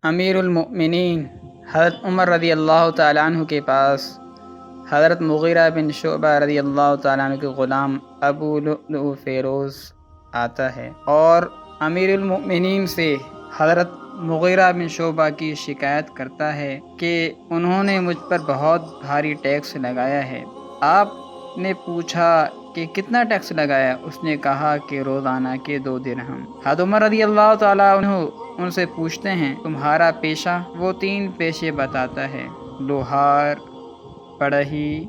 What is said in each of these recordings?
امیر المؤمنین حضرت عمر رضی اللہ تعالیٰ عنہ کے پاس حضرت مغیرہ بن شعبہ رضی اللہ تعالیٰ عنہ کے غلام ابو لؤلؤ فیروز آتا ہے اور امیر المؤمنین سے حضرت مغیرہ بن شعبہ کی شکایت کرتا ہے کہ انہوں نے مجھ پر بہت بھاری ٹیکس لگایا ہے۔ آپ نے پوچھا کہ کتنا ٹیکس لگایا؟ اس نے کہا کہ روزانہ کے 2 درہم۔ حضرت عمر رضی اللہ تعالیٰ عنہ ان سے پوچھتے ہیں تمہارا پیشہ؟ وہ 3 پیشے بتاتا ہے، لوہار، پڑھئی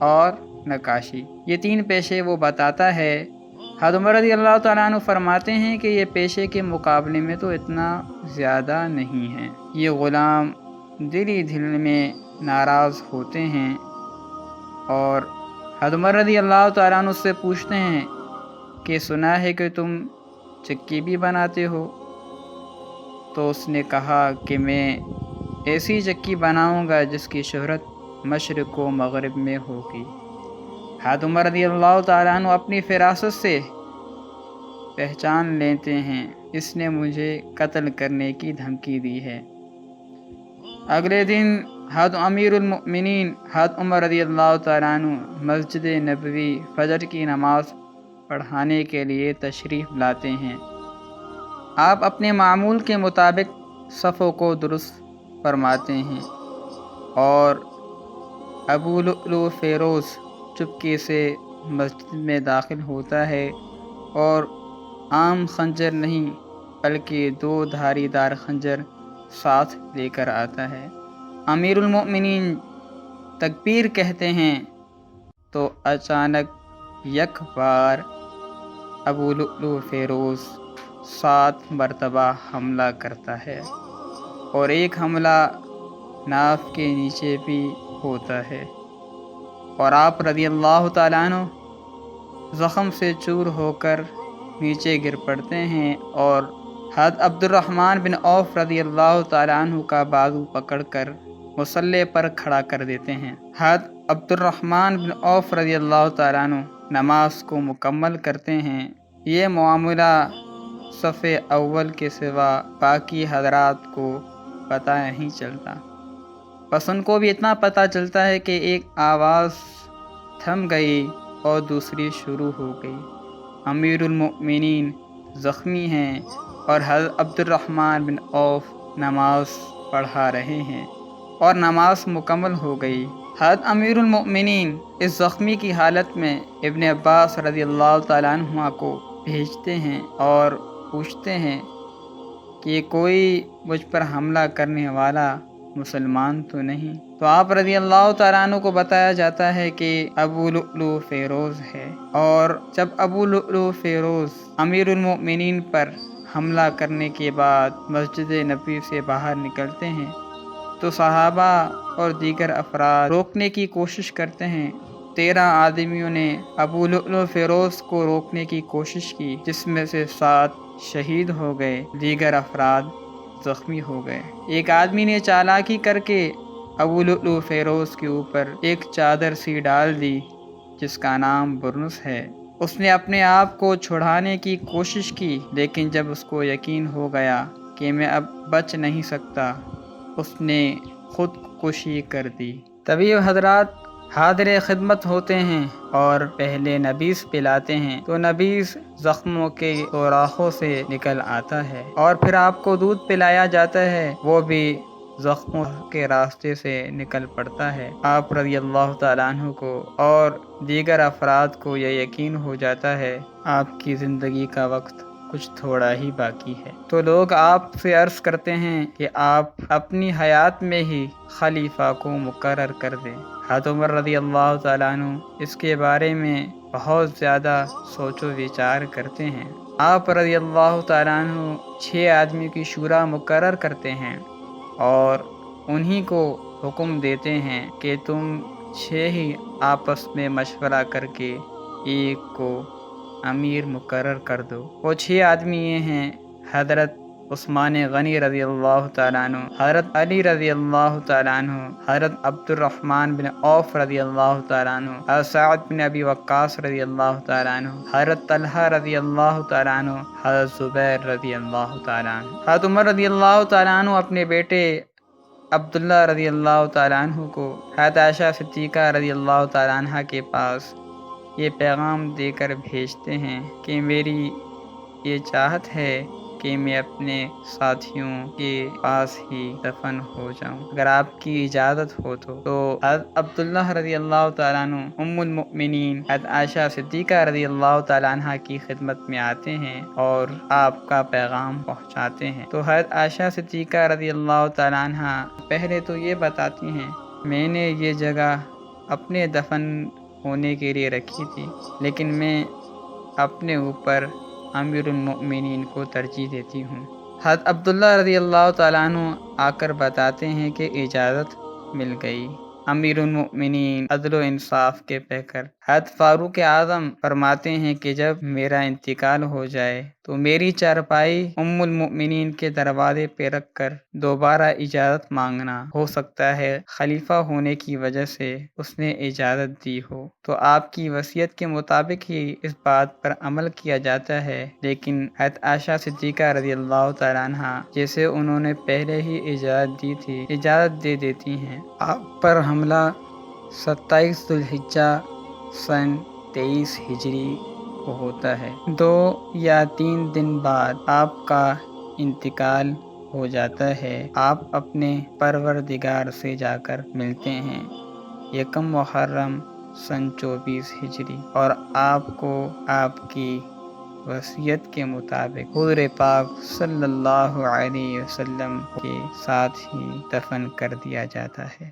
اور نقاشی۔ یہ 3 پیشے وہ بتاتا ہے۔ حضرت عمر رضی اللہ تعالیٰ عنہ فرماتے ہیں کہ یہ پیشے کے مقابلے میں تو اتنا زیادہ نہیں ہے۔ یہ غلام دل ہی دل میں ناراض ہوتے ہیں اور حضرت عمر رضی اللہ تعالیٰ عنہ سے پوچھتے ہیں کہ سنا ہے کہ تم چکی بھی بناتے ہو؟ تو اس نے کہا کہ میں ایسی چکی بناؤں گا جس کی شہرت مشرق و مغرب میں ہوگی۔ حضرت عمر رضی اللہ تعالیٰ عنہ اپنی فراست سے پہچان لیتے ہیں اس نے مجھے قتل کرنے کی دھمکی دی ہے۔ اگلے دن حضرت امیر المؤمنین حضرت عمر رضی اللہ تعالیٰ عنہ مسجد نبوی فجر کی نماز پڑھانے کے لیے تشریف لاتے ہیں۔ آپ اپنے معمول کے مطابق صفوں کو درست فرماتے ہیں اور ابو لؤلؤ فیروز چپکے سے مسجد میں داخل ہوتا ہے اور عام خنجر نہیں بلکہ 2 دھاری دار خنجر ساتھ لے کر آتا ہے۔ امیر المؤمنین تکبیر کہتے ہیں تو اچانک یک بار ابو لؤلؤ فیروز 7 مرتبہ حملہ کرتا ہے اور ایک حملہ ناف کے نیچے بھی ہوتا ہے اور آپ رضی اللہ تعالیٰ عنہ زخم سے چور ہو کر نیچے گر پڑتے ہیں اور حضرت عبد الرحمن بن عوف رضی اللہ تعالیٰ عنہ کا بازو پکڑ کر مصلی پر کھڑا کر دیتے ہیں۔ حضرت عبد الرحمن بن عوف رضی اللہ تعالیٰ عنہ نماز کو مکمل کرتے ہیں۔ یہ معاملہ صف اول کے سوا باقی حضرات کو پتہ نہیں چلتا، بس ان کو بھی اتنا پتہ چلتا ہے کہ ایک آواز تھم گئی اور دوسری شروع ہو گئی۔ امیر المؤمنین زخمی ہیں اور حضرت عبد الرحمن بن عوف نماز پڑھا رہے ہیں اور نماز مکمل ہو گئی۔ حضرت امیر المؤمنین اس زخمی کی حالت میں ابن عباس رضی اللہ تعالیٰ عنہما کو بھیجتے ہیں اور پوچھتے ہیں کہ کوئی مجھ پر حملہ کرنے والا مسلمان تو نہیں؟ تو آپ رضی اللہ تعالیٰ عنہ کو بتایا جاتا ہے کہ ابو لؤلؤ فیروز ہے۔ اور جب ابو لؤلؤ فیروز امیر المؤمنین پر حملہ کرنے کے بعد مسجد نبوی سے باہر نکلتے ہیں تو صحابہ اور دیگر افراد روکنے کی کوشش کرتے ہیں۔ 13 آدمیوں نے ابو لؤلؤ فیروز کو روکنے کی کوشش کی جس میں سے 7 شہید ہو گئے، دیگر افراد زخمی ہو گئے۔ ایک آدمی نے چالاکی کر کے ابو لؤلؤ فیروز کے اوپر ایک چادر سی ڈال دی جس کا نام برنس ہے۔ اس نے اپنے آپ کو چھڑانے کی کوشش کی لیکن جب اس کو یقین ہو گیا کہ میں اب بچ نہیں سکتا اس نے خود کشی کر دی۔ تبھی حضرات حاضر خدمت ہوتے ہیں اور پہلے نبیذ پلاتے ہیں تو نبیذ زخموں کے سوراخوں سے نکل آتا ہے اور پھر آپ کو دودھ پلایا جاتا ہے، وہ بھی زخموں کے راستے سے نکل پڑتا ہے۔ آپ رضی اللہ تعالیٰ عنہ کو اور دیگر افراد کو یہ یقین ہو جاتا ہے آپ کی زندگی کا وقت کچھ تھوڑا ہی باقی ہے، تو لوگ آپ سے عرض کرتے ہیں کہ آپ اپنی حیات میں ہی خلیفہ کو مقرر کر دیں۔ حضرت عمر رضی اللہ تعالیٰ عنہ اس کے بارے میں بہت زیادہ سوچ و وچار کرتے ہیں۔ آپ رضی اللہ تعالیٰ عنہ 6 آدمی کی شورا مقرر کرتے ہیں اور انہی کو حکم دیتے ہیں کہ تم 6 ہی آپس میں مشورہ کر کے ایک کو امیر مقرر کر دو۔ وہ 6 آدمی یہ ہیں: حضرت عثمان غنی رضی اللہ تعالیٰ عنہ، حضرت علی رضی اللہ تعالیٰ عنہ، حضرت عبد الرحمن بن عوف رضی اللہ تعالیٰ عنہ، حضرت سعد بن ابی وقاص رضی اللہ تعالیٰ عنہ، حضرت طلحہ رضی اللہ تعالیٰ عنہ، حضرت زبیر رضی اللہ تعالیٰ عنہ۔ حضرت عمر رضی اللہ تعالیٰ عنہ اپنے بیٹے عبداللہ رضی اللہ تعالیٰ عنہ کو حضرت عائشہ صدیقہ رضی اللہ تعالیٰ عنہ کے پاس یہ پیغام دے کر بھیجتے ہیں کہ میری یہ چاہت ہے کہ میں اپنے ساتھیوں کے پاس ہی دفن ہو جاؤں، اگر آپ کی اجازت ہو تو حضرت عبداللہ رضی اللہ تعالیٰ عنہ ام المؤمنین حضرت عائشہ صدیقہ رضی اللہ تعالیٰ عنہ کی خدمت میں آتے ہیں اور آپ کا پیغام پہنچاتے ہیں۔ تو حضرت عائشہ صدیقہ رضی اللہ تعالیٰ عنہ پہلے تو یہ بتاتی ہیں میں نے یہ جگہ اپنے دفن ہونے کے لیے رکھی تھی، لیکن میں اپنے اوپر امیر المؤمنین کو ترجیح دیتی ہوں۔ حضرت عبداللہ رضی اللہ تعالیٰ عنہ آ کر بتاتے ہیں کہ اجازت مل گئی۔ امیر المؤمنین عدل و انصاف کے پیکر حضرت فاروق اعظم فرماتے ہیں کہ جب میرا انتقال ہو جائے تو میری چارپائی ام المؤمنین کے دروازے پہ رکھ کر دوبارہ اجازت مانگنا، ہو سکتا ہے خلیفہ ہونے کی وجہ سے اس نے اجازت دی ہو۔ تو آپ کی وصیت کے مطابق ہی اس بات پر عمل کیا جاتا ہے، لیکن حضرت عائشہ صدیقہ رضی اللہ تعالیٰ عنہ جیسے انہوں نے پہلے ہی اجازت دی تھی، اجازت دے دیتی ہیں۔ آپ پر حملہ 27 ذو الحجہ سن 23 ہجری کو ہوتا ہے۔ 2 یا 3 دن بعد آپ کا انتقال ہو جاتا ہے۔ آپ اپنے پروردگار سے جا کر ملتے ہیں 1 محرم سن 24 ہجری، اور آپ کو آپ کی وصیت کے مطابق حضور پاک صلی اللہ علیہ وسلم کے ساتھ ہی دفن کر دیا جاتا ہے۔